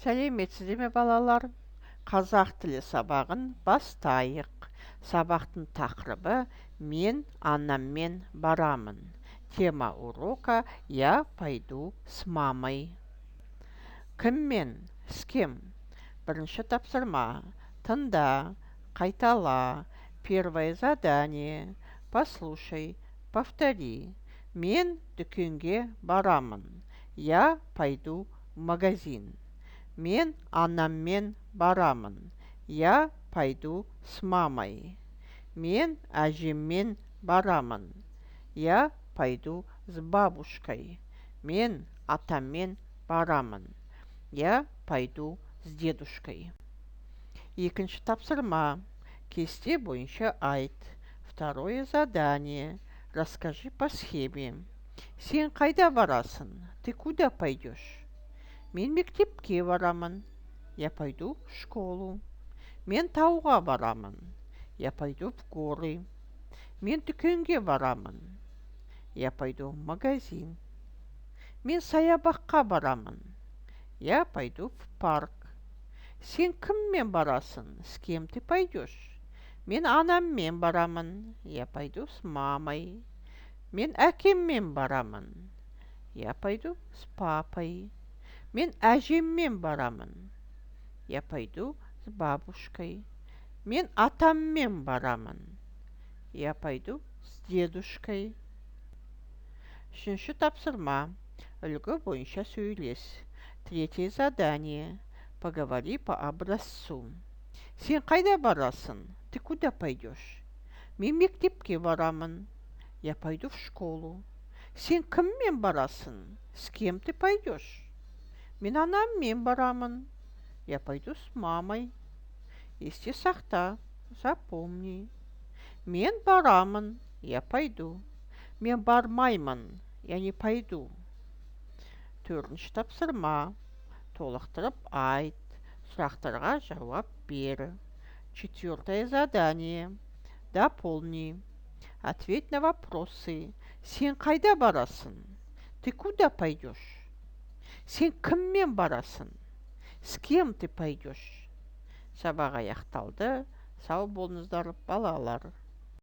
Сәлеметсіздер ме балалар? Қазақ тілі сабағын бастайық. Сабақтың тақырыбы «Мен анаммен барамын». Тема урока «Я пойду с мамой». Кіммен? С кем? Бірінші тапсырма. Тыңда, қайтала. Первое задание. Послушай, повтори. Мен дүкенге барамын. Я пойду в магазин. Мен анаммен барамын. Я пойду с мамой. Мен әжеммен барамын. Я пойду с бабушкой. Мен атаммен барамын. Я пойду с дедушкой. Екінші тапсырма. Кесте бойынша айт. Второе задание. Расскажи по схеме. Сен қайда барасың? Ты куда пойдешь? Мен мектепке барамын. Я пойду в школу. Мен тауға барамын. Я пойду в горы. Мен дүкенге барамын. Я пойду в магазин. Мен саябаққа барамын. Я пойду в парк. Сен кіммен барасың? С кем ты пойдешь? Мен анаммен барамын. Я пойду с мамой. Мен әкеммен барамын. Я пойду с папой. Мен әжеммен барамын. Я пойду с бабушкой. Мен атаммен барамын. Я пойду с дедушкой. Үшінші тапсырма. Үлгі бойынша сөйлес. Третье задание. Поговори по образцу. Сен қайда барасың? Ты куда пойдешь? Мен мектепке барамын. Я пойду в школу. Сен кіммен барасың? С кем ты пойдешь? Мен анаммен барамын. Я пойду с мамой. Есте сақта, запомни. Мен барамын. Я пойду. Мен бармаймын. Я не пойду. Төртінші тапсырма. Толықтырып айт. Сұрақтарға жауап бер. Четвертое задание. Дополни. Ответь на вопросы. Сен қайда барасың? Ты куда пойдешь? Сен кіммен барасың? С кем ты пойдешь? Сабақ аяқталды. Сау болыңыздар балалар.